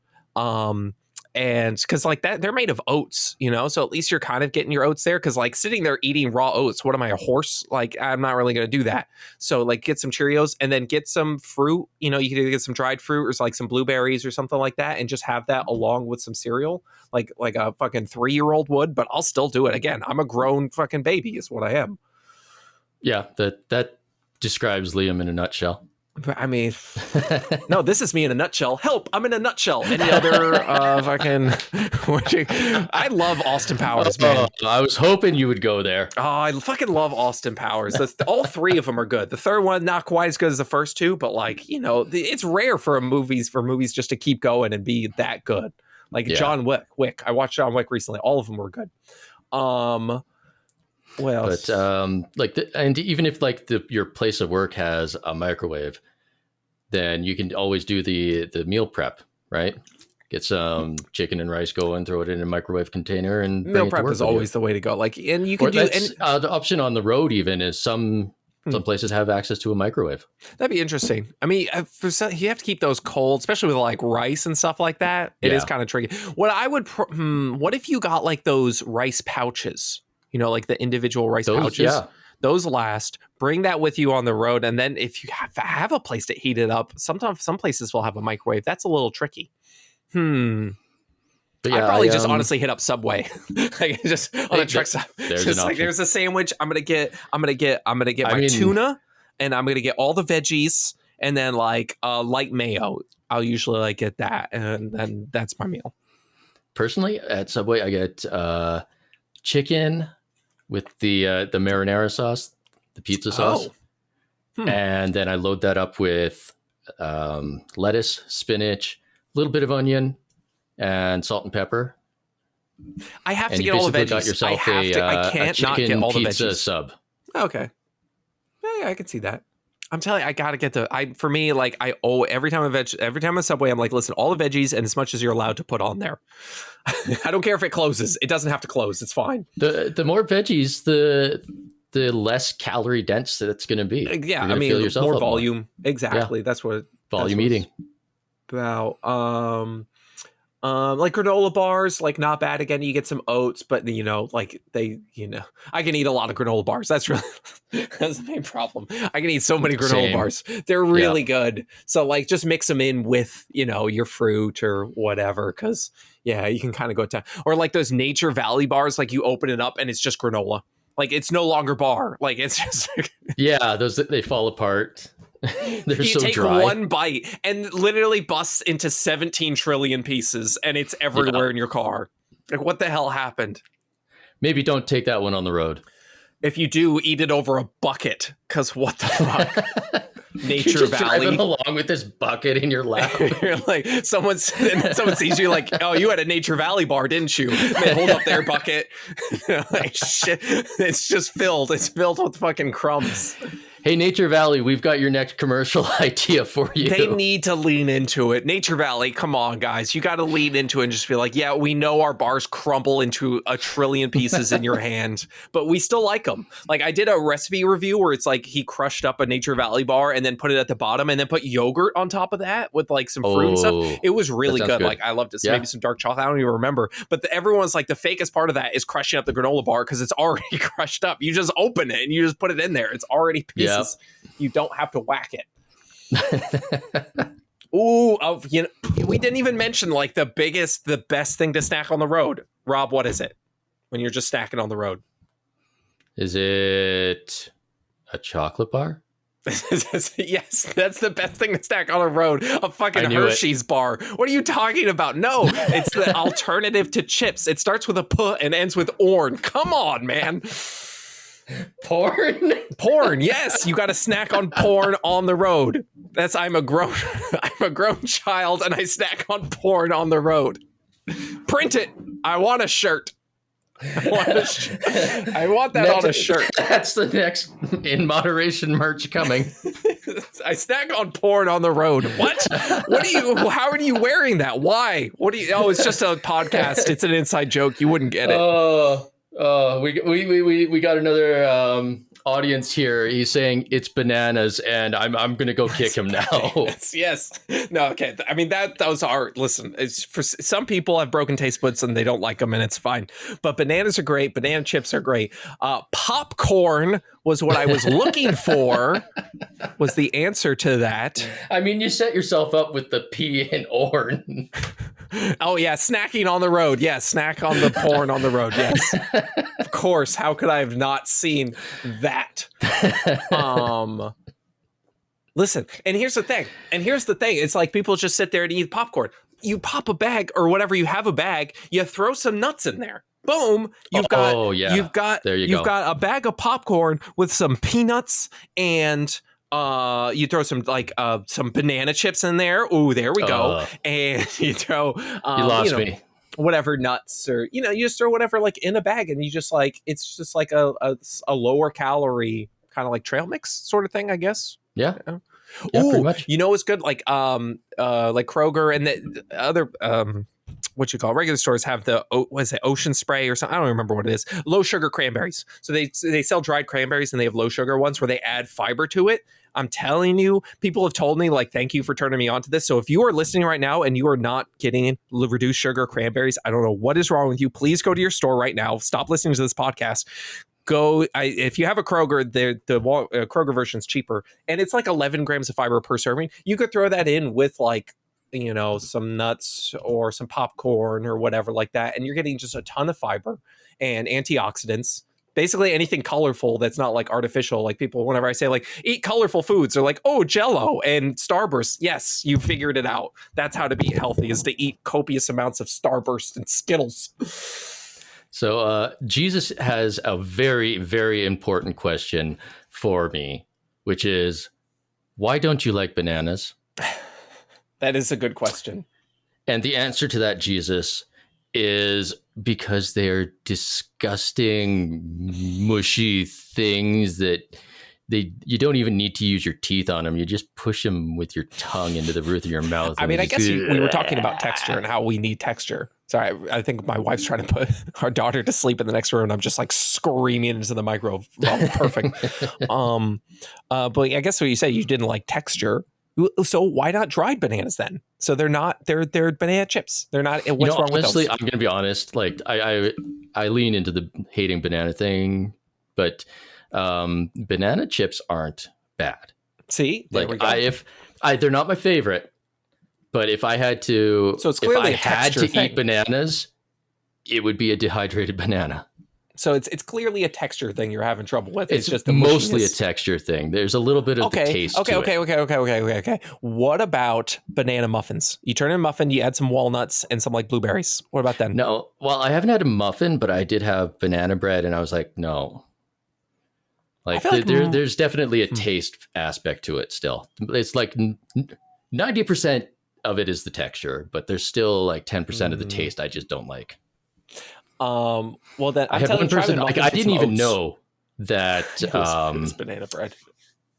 And because like that, they're made of oats, you know, so at least you're kind of getting your oats there. Because like sitting there eating raw oats, what am I, a horse? Like I'm not really going to do that. So like get some Cheerios and then get some fruit. You know, you can either get some dried fruit or like some blueberries or something like that, and just have that along with some cereal, like a fucking 3-year-old would. But I'll still do it. Again, I'm a grown fucking baby, is what I am.
Yeah, that describes Liam in a nutshell.
I mean, no, this is me in a nutshell. Help, I'm in a nutshell. Any other fucking... I love Austin Powers, man.
I was hoping you would go there.
Oh, I fucking love Austin Powers. All 3 of them are good. The third one, not quite as good as the first 2, but like, you know, it's rare for movies just to keep going and be that good. Like John Wick. I watched John Wick recently. All of them were good. Well,
but and even if like your place of work has a microwave, then you can always do the meal prep, right? Get some chicken and rice going, throw it in a microwave container, and
meal prep is always the way to go. Like, and you can
the option on the road even is some places have access to a microwave.
That'd be interesting. I mean, you have to keep those cold, especially with like rice and stuff like that. It is kind of tricky. What I would, what if you got like those rice pouches? You know, like the individual rice pouches. Yeah. Those last. Bring that with you on the road, and then if you have a place to heat it up, sometimes some places will have a microwave. That's a little tricky. But yeah, I'd probably just honestly hit up Subway. Like just on a truck stop. Just like there's a sandwich. I'm gonna get my tuna, and I'm gonna get all the veggies, and then like light mayo. I'll usually like get that, and then that's my meal.
Personally, at Subway, I get chicken with the marinara sauce, the pizza sauce. And then I load that up with lettuce, spinach, a little bit of onion, and salt and pepper.
I have to get all the veggies.
Got yourself
I can't not get all the veggies.
Sub.
Okay. Yeah, I can see that. I'm telling you, I gotta get for me, like I owe every time I'm Subway, I'm like, listen, all the veggies and as much as you're allowed to put on there. I don't care if it closes. It doesn't have to close. It's fine.
The more veggies, the less calorie dense it's going to be.
Yeah, I mean, more volume. More. Exactly.
Yeah.
That's what
volume eating.
About like granola bars, like not bad. Again, you get some oats, but you know, like I can eat a lot of granola bars. That's the main problem. I can eat so many granola bars. They're really good. So like just mix them in with, you know, your fruit or whatever. Cause you can kind of go down. Or like those Nature Valley bars, like you open it up and it's just granola. Like it's no longer bar. Like it's just
those they fall apart. They're
you
so
take
dry.
one bite and literally busts into 17 trillion pieces and it's everywhere in your car. Like what the hell happened?
Maybe don't take that one on the road.
If you do, eat it over a bucket, because what the fuck? Nature
You're just
Valley.
Driving along with this bucket in your lap.
You're like someone sees you like, oh, you had a Nature Valley bar, didn't you? And they hold up their bucket. Like shit, it's just filled. It's filled with fucking crumbs.
Hey, Nature Valley, we've got your next commercial idea for you.
They need to lean into it. Nature Valley, come on, guys. You got to lean into it and just be like, yeah, we know our bars crumble into a trillion pieces in your hand, but we still like them. Like I did a recipe review where it's like he crushed up a Nature Valley bar and then put it at the bottom and then put yogurt on top of that with like some fruit and stuff. It was really good. Like I loved it. So maybe some dark chocolate. I don't even remember. But everyone's like the fakest part of that is crushing up the granola bar because it's already crushed up. You just open it and you just put it in there. It's already pieces. You don't have to whack it. Ooh, we didn't even mention like the best thing to snack on the road. Rob, what is it when you're just snacking on the road?
Is it a chocolate bar?
Yes, that's the best thing to snack on the road. A fucking Hershey's bar. What are you talking about? No, it's the alternative to chips. It starts with a P and ends with orn. Come on, man. Porn, yes, you got to snack on porn on the road. I'm a grown child and I snack on porn on the road. Print it. I want a shirt. I want that on a shirt.
That's the next in moderation merch coming.
I snack on porn on the road. What how are you wearing that? Why? It's just a podcast. It's an inside joke. You wouldn't get it.
We got another audience here. He's saying it's bananas, and I'm gonna go kick him now.
Yes. No. Okay. I mean those are. Listen, it's for some people have broken taste buds and they don't like them, and it's fine. But bananas are great. Banana chips are great. Popcorn was what I was looking for. Was the answer to that?
I mean, you set yourself up with the P and orn.
Oh yeah, snacking on the road. Yes, snack on the porn on the road. Yes, of course. How could I have not seen that? Listen, and here's the thing. It's like people just sit there and eat popcorn. You pop a bag or whatever. You have a bag. You throw some nuts in there. Boom. You've got a bag of popcorn with some peanuts and. You throw some some banana chips in there. Ooh, there we go. And you throw
you lost me.
Whatever nuts or you just throw whatever like in a bag, and you just like it's just like a lower calorie kind of like trail mix sort of thing, I guess.
Yeah.
Ooh,
pretty much.
It's good like Kroger and the other what you call regular stores have the ocean spray or something. I don't remember what it is. Low sugar cranberries. So they sell dried cranberries and they have low sugar ones where they add fiber to it. I'm telling you, people have told me like, thank you for turning me on to this. So if you are listening right now and you are not getting reduced sugar cranberries, I don't know what is wrong with you. Please go to your store right now. Stop listening to this podcast. If you have a Kroger, the Kroger version is cheaper and it's like 11 grams of fiber per serving. You could throw that in with like, some nuts or some popcorn or whatever like that. And you're getting just a ton of fiber and antioxidants. Basically anything colorful that's not like artificial. Like people, whenever I say like eat colorful foods, they're like, oh, Jell-O and Starburst. Yes, you figured it out. That's how to be healthy, is to eat copious amounts of Starburst and Skittles.
So Jesus has a very, very important question for me, which is, why don't you like bananas?
That is a good question.
And the answer to that, Jesus, is because they're disgusting, mushy things that you don't even need to use your teeth on them. You just push them with your tongue into the roof of your mouth.
I mean, I guess we were talking about texture and how we need texture. Sorry, I think my wife's trying to put our daughter to sleep in the next room, and I'm just like screaming into the microphone. Perfect. But I guess what you said, you didn't like texture. So why not dried bananas then? So they're banana chips. They're not. What's wrong
honestly,
with those?
I'm going to be honest. Like I lean into the hating banana thing, but banana chips aren't bad.
See, there we go.
They're not my favorite, but if I had to,
so it's clearly
if I had to eat bananas, it would be a dehydrated banana.
So it's clearly a texture thing you're having trouble with.
It's
just the
mostly
mushiness.
a texture thing. There's a little bit of the taste to it.
Okay. What about banana muffins? You turn in a muffin, you add some walnuts and some like blueberries. What about them?
No, well, I haven't had a muffin, but I did have banana bread, and I was like, no. Like there's definitely a taste aspect to it still. It's like 90% of it is the texture, but there's still like 10% of the taste I just don't like.
Well, then
I had one person. Like, I didn't even know that
it was banana bread.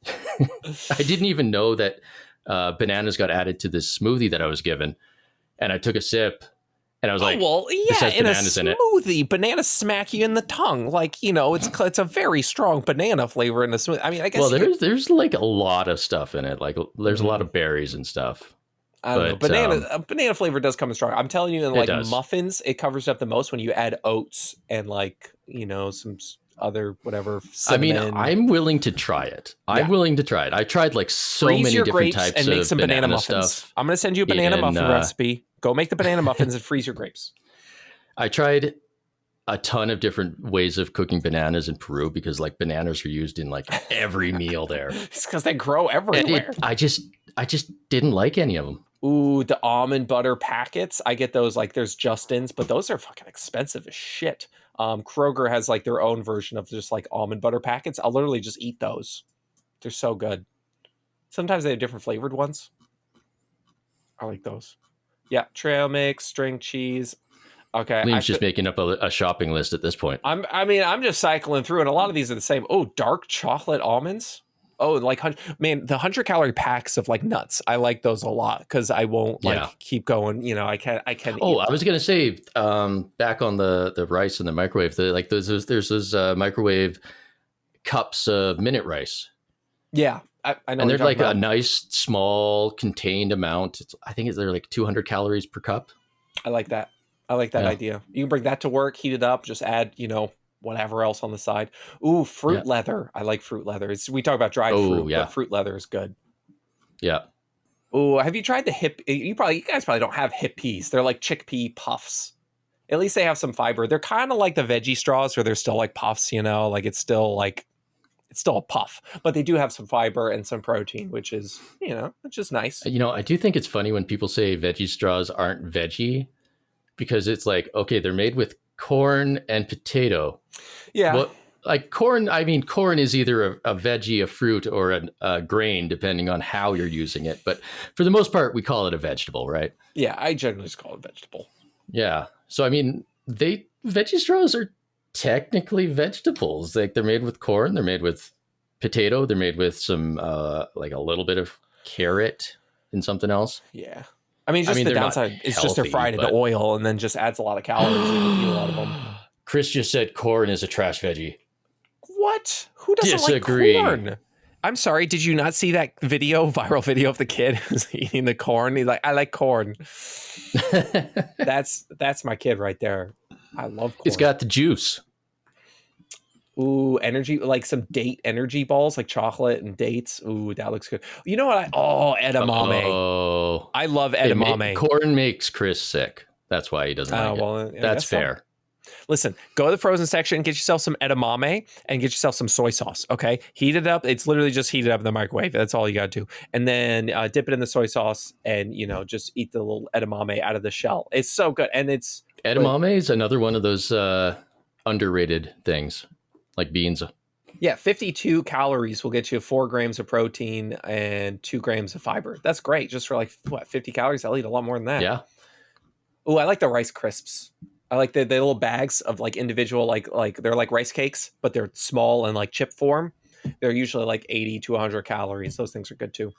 I didn't even know that bananas got added to this smoothie that I was given, and I took a sip, and I was like,
"Well, yeah,
this has
in a
bananas in it."
smoothie, bananas smack you in the tongue, like it's a very strong banana flavor in the smoothie. I mean, I guess.
Well, there's like a lot of stuff in it. Like there's a lot of berries and stuff.
I don't know. Banana flavor does come in strong. I'm telling you, in like muffins, it covers up the most when you add oats and like some other whatever. Cinnamon.
I mean, I'm willing to try it. I tried like many different types
and make
of
some banana muffins.
stuff.
I'm going to send you a banana muffin recipe. Go make the banana muffins and freeze your grapes.
I tried a ton of different ways of cooking bananas in Peru because like bananas are used in like every meal there.
It's because they grow everywhere.
I just didn't like any of them.
Ooh, the almond butter packets. I get those, like there's Justin's, but those are fucking expensive as shit. Kroger has like their own version of just like almond butter packets. I'll literally just eat those. They're so good. Sometimes they have different flavored ones. I like those. Yeah, trail mix, string cheese. Okay.
Liam's just making up a shopping list at this point.
I'm just cycling through, and a lot of these are the same. Oh, dark chocolate almonds. Oh, like the 100-calorie packs of like nuts. I like those a lot because I won't keep going. I can.
Oh, I was gonna say back on the rice in the microwave. There's those microwave cups of minute rice.
Yeah, I know.
And they're like a nice, small, contained amount. I think they're like 200 calories per cup.
I like that. I like that idea. You can bring that to work, heat it up, just add, whatever else on the side. Ooh, fruit leather. I like fruit leather. We talk about dried fruit, but fruit leather is good.
Yeah.
Ooh, have you tried the hip? You guys probably don't have hip peas. They're like chickpea puffs. At least they have some fiber. They're kind of like the veggie straws, where they're still like puffs. Like it's still a puff, but they do have some fiber and some protein, which is nice.
I do think it's funny when people say veggie straws aren't veggie, because it's like, okay, they're made with corn and potato.
Yeah.
Well, like corn, corn is either a veggie, a fruit, or a grain, depending on how you're using it. But for the most part, we call it a vegetable, right?
Yeah, I generally just call it vegetable.
Yeah. So, veggie straws are technically vegetables. Like they're made with corn, they're made with potato, they're made with some, like a little bit of carrot and something else.
Yeah. The downside is just they're fried in oil and then just adds a lot of calories. You can eat a lot of them.
Chris just said corn is a trash veggie.
What? Who doesn't like corn? I'm sorry. Did you not see that viral video of the kid who's eating the corn? He's like, I like corn. That's my kid right there. I love corn.
It's got the juice.
Ooh, energy, like some date energy balls, like chocolate and dates. Ooh, that looks good. You know what? Edamame.
Oh,
I love edamame.
Corn makes Chris sick. That's why he doesn't like it. Yeah, that's fair.
Listen, go to the frozen section, get yourself some edamame and get yourself some soy sauce. Okay, heat it up. It's literally just heat it up in the microwave. That's all you got to do. And then dip it in the soy sauce and, just eat the little edamame out of the shell. It's so good. And
edamame is another one of those underrated things, like beans.
Yeah, 52 calories will get you 4 grams of protein and 2 grams of fiber. That's great. Just for 50 calories? I'll eat a lot more than that.
Yeah.
Oh, I like the Rice Crisps. I like the little bags of individual, they're like rice cakes, but they're small and chip form. They're usually 80 to 100 calories. Those things are good too.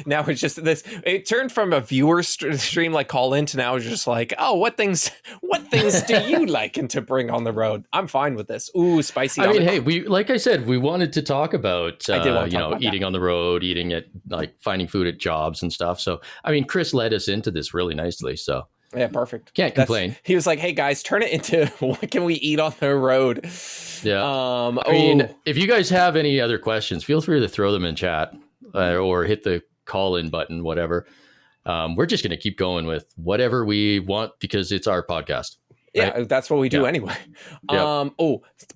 Now it's just this. It turned from a viewer stream call in to now it's just what things do you like and to bring on the road? I'm fine with this. Ooh, spicy.
Hey, like I said, we wanted to talk about eating on the road, eating at finding food at jobs and stuff. So Chris led us into this really nicely. So
yeah, perfect.
Can't complain.
He was like, "Hey guys, turn it into what can we eat on the road?"
Yeah. If you guys have any other questions, feel free to throw them in chat or hit the call-in button, whatever. We're just going to keep going with whatever we want because it's our podcast. Right?
Yeah, that's what we do anyway.
Yep.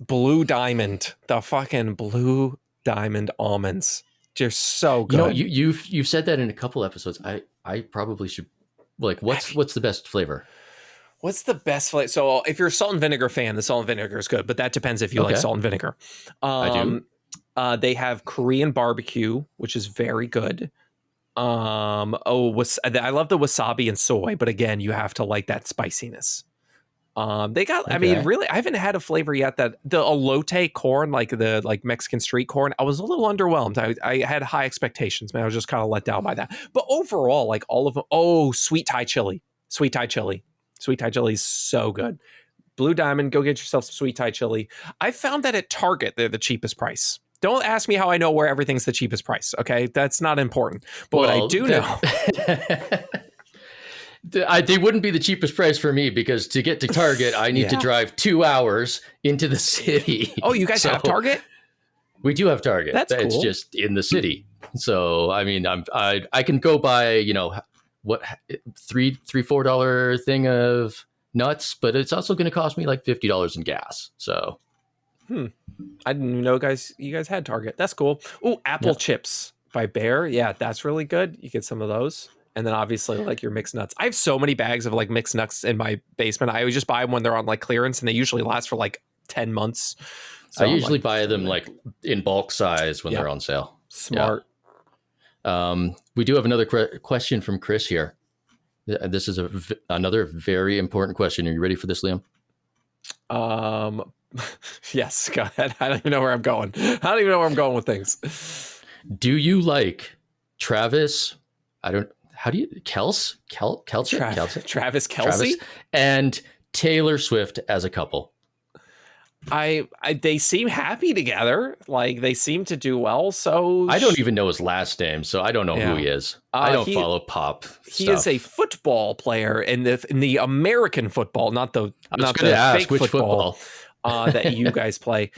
Blue Diamond, the fucking Blue Diamond almonds. They're so good.
You've said that in a couple episodes. I probably should. What's the best flavor?
What's the best flavor? So if you're a salt and vinegar fan, the salt and vinegar is good, but that depends if you like salt and vinegar.
I do.
They have Korean barbecue, which is very good. I love the wasabi and soy, but again, you have to like that spiciness. They got, really, I haven't had a flavor yet that the elote corn, the Mexican street corn, I was a little underwhelmed. I had high expectations, man. I was just kind of let down by that. But overall, all of them, sweet Thai chili. Sweet Thai chili is so good. Blue Diamond, go get yourself some sweet Thai chili. I found that at Target, they're the cheapest price. Don't ask me how I know where everything's the cheapest price, okay? That's not important. But what I do know...
They wouldn't be the cheapest price for me because to get to Target, I need to drive 2 hours into the city.
Oh, you guys have Target?
We do have Target.
That's cool.
It's just in the city. So, I can go buy, $3-4 thing of nuts, but it's also going to cost me $50 in gas. So,
I didn't even know you guys had Target. That's cool. Ooh, apple chips by Bear. Yeah, that's really good. You get some of those. And then obviously your mixed nuts. I have so many bags of mixed nuts in my basement. I always just buy them when they're on clearance and they usually last for 10 months. So
I usually buy them in bulk size when they're on sale.
Smart.
Yeah. We do have another question from Chris here. This is another very important question. Are you ready for this, Liam?
Yes, go ahead. I don't even know where I'm going. I don't even know where I'm going with things.
Do you like Travis? How do you Travis Kelce
and
and Taylor Swift as a couple?
They seem happy together. Like they seem to do well. So
I don't even know his last name, so I don't know who he is. I don't follow pop
He
stuff.
is a football player in the American football, not the
fake
which football that you guys play.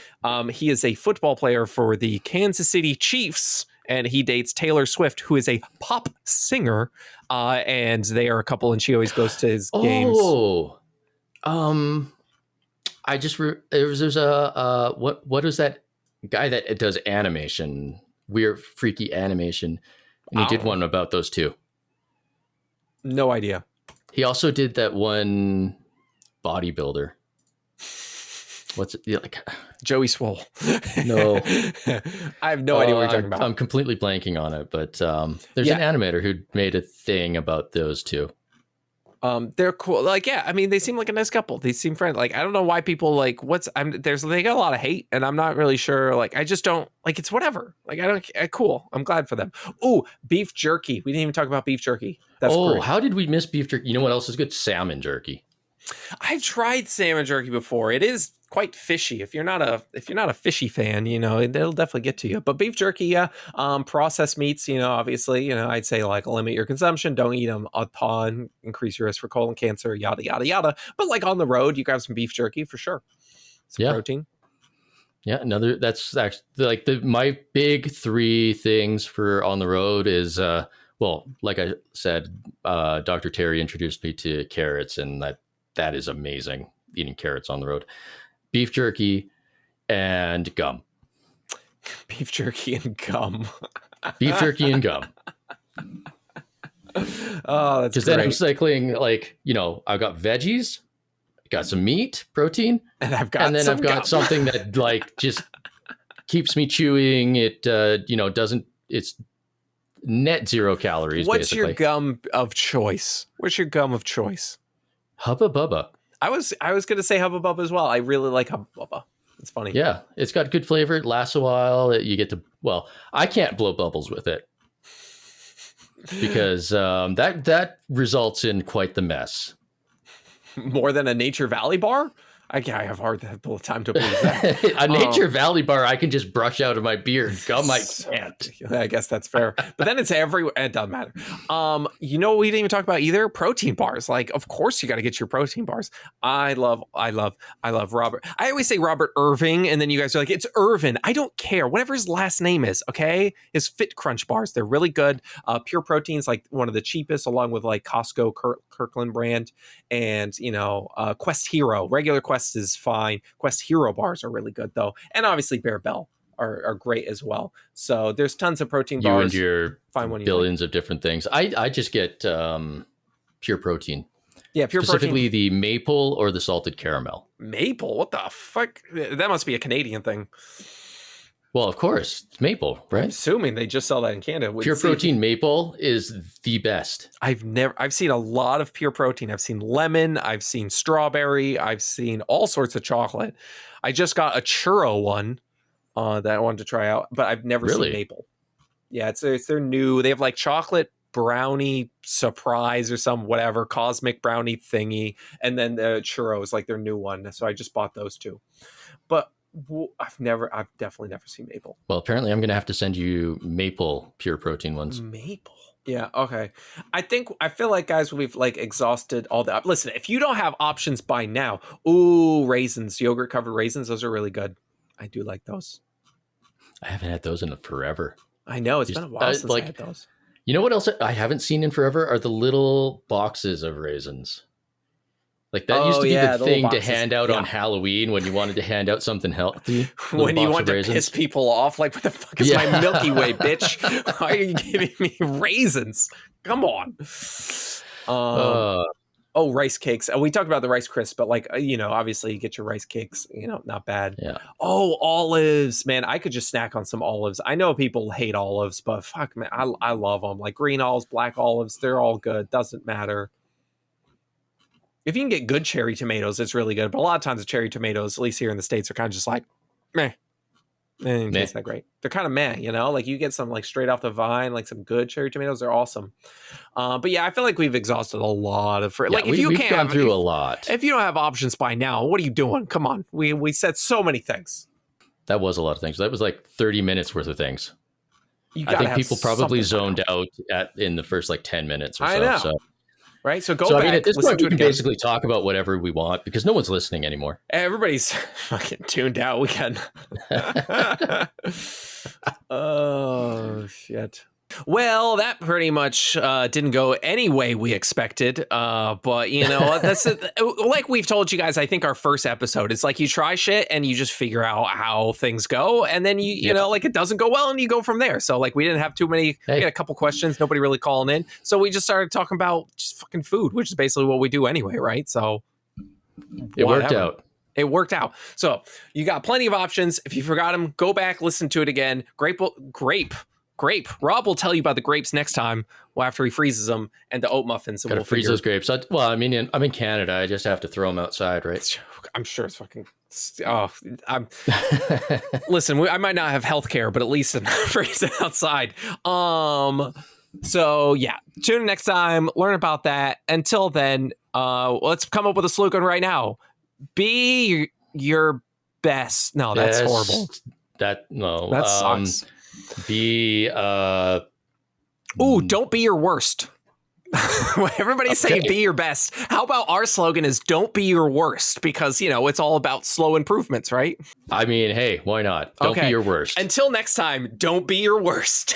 He is a football player for the Kansas City Chiefs, and he dates Taylor Swift, who is a pop singer. And they are a couple, and she always goes to his games.
There's a what is that guy that does animation, weird freaky animation, and he did one about those two.
No idea.
He also did that one bodybuilder. What's it like?
Joey Swole.
No,
I have no idea what you're talking about.
I'm completely blanking on it, but there's an animator who made a thing about those two.
They're cool. Like, yeah, I mean, they seem like a nice couple. They seem friendly. Like, I don't know why people like they got a lot of hate, and I'm not really sure. Like, I just don't like. It's whatever. Like, cool. I'm glad for them. Oh, beef jerky. We didn't even talk about beef jerky. That's great.
How did we miss beef jerky? You know what else is good? Salmon jerky.
I've tried salmon jerky before. It is quite fishy. If you're not a fishy fan, it'll definitely get to you. But beef jerky, yeah. Processed meats, obviously, I'd say like limit your consumption. Don't eat them a ton. Increase your risk for colon cancer. Yada yada yada. But like on the road, you grab some beef jerky for sure. Some protein.
Yeah, that's actually like my big 3 things for on the road is like I said, Dr. Terry introduced me to carrots, and that is amazing, eating carrots on the road. Beef jerky and gum.
Beef jerky and gum.
Beef jerky and gum.
Oh, that's great.
Because then I'm cycling, like, I've got veggies, got some meat, protein,
and I've got
something that like just keeps me chewing. It doesn't. It's net 0 calories.
What's
basically.
your gum of choice?
Hubba Bubba.
I was going to say Hubba Bubba as well. I really like Hubba Bubba. It's funny.
Yeah, it's got good flavor. It lasts a while. You get to I can't blow bubbles with it because that results in quite the mess.
More than a Nature Valley bar? I have hard time to believe that.
A Nature Valley bar, I can just brush out of my beard. Gum, I can't.
I guess that's fair. But then it's everywhere. It doesn't matter. We didn't even talk about either protein bars. Like, of course, you got to get your protein bars. I love Robert. I always say Robert Irving, and then you guys are like, it's Irvin. I don't care. Whatever his last name is, okay? His Fit Crunch bars, they're really good. Pure Protein's like one of the cheapest, along with like Costco Kirkland brand, and Quest Hero. Regular Quest is fine. Quest Hero bars are really good though, and obviously Bear Bell are great as well. So there's tons of protein bars.
You and your find one billions of different things. I just get Pure Protein.
Yeah, Pure
specifically
Protein.
The maple or the salted caramel.
Maple? What the fuck? That must be a Canadian thing.
Well, of course, it's maple, right? I'm
assuming they just sell that in Canada.
Pure Protein maple is the best.
I've seen a lot of Pure Protein. I've seen lemon, I've seen strawberry, I've seen all sorts of chocolate. I just got a churro one that I wanted to try out, but I've never seen maple. Yeah, it's their new. They have like chocolate brownie surprise or some whatever cosmic brownie thingy, and then the churro is like their new one. So I just bought those two, but I've definitely never seen maple.
Well, apparently I'm going to have to send you maple Pure Protein ones.
Maple. Yeah. Okay. I feel like, guys, we've like exhausted all the. Listen, if you don't have options by now, raisins, yogurt covered raisins. Those are really good. I do like those.
I haven't had those in forever.
I know it's been a while since I had those.
You know what else I haven't seen in forever are the little boxes of raisins. Like that used to be the thing to hand out on Halloween when you wanted to hand out something healthy.
When you want to piss people off, like, what the fuck is my Milky Way, bitch? Why are you giving me raisins? Come on. Rice cakes. We talked about the Rice Crisps, but like, obviously you get your rice cakes, not bad.
Yeah.
Oh, olives, man. I could just snack on some olives. I know people hate olives, but fuck, man, I love them. Like green olives, black olives, they're all good. Doesn't matter. If you can get good cherry tomatoes, it's really good. But a lot of times the cherry tomatoes, at least here in the States, are kind of just like, meh. They didn't taste that great. They're kind of meh, you know? Like you get some like straight off the vine, like some good cherry tomatoes. They're awesome. But yeah, I feel like we've exhausted a lot of fruit.
Yeah,
like if you
we've
can't
gone
have,
through a lot.
If you don't have options by now, what are you doing? Come on. We said so many things.
That was a lot of things. That was like 30 minutes worth of things. I think people probably zoned out in the first like 10 minutes or so.
I know.
So.
Right. So go back.
I mean, at this point, we can
again.
basically talk about whatever we want because no one's listening anymore.
Everybody's fucking tuned out. We can. Oh, shit. Well, that pretty much didn't go any way we expected. But, you know, that's like we've told you guys, I think our first episode, it's like you try shit and you just figure out how things go. And then, you know, like it doesn't go well and you go from there. So like we didn't have too many. We had a couple questions, nobody really calling in. So we just started talking about just fucking food, which is basically what we do anyway. Right. So
it worked out.
It worked out. So you got plenty of options. If you forgot them, go back, listen to it again. Grape. Rob will tell you about the grapes next time after he freezes them and the oat muffins.
Gotta freeze those grapes. Well, I mean, I'm in Canada. I just have to throw them outside, right?
I'm sure it's fucking. Oh, listen, I might not have health care, but at least I'm freezing outside. So yeah, tune in next time. Learn about that. Until then, let's come up with a slogan right now. Be your best. No, that's horrible.
That
sucks.
Be
don't be your worst. Everybody's saying be your best. How about our slogan is don't be your worst, because you know it's all about slow improvements, right?
I mean, hey, why not? Don't be your worst.
Until next time, don't be your worst.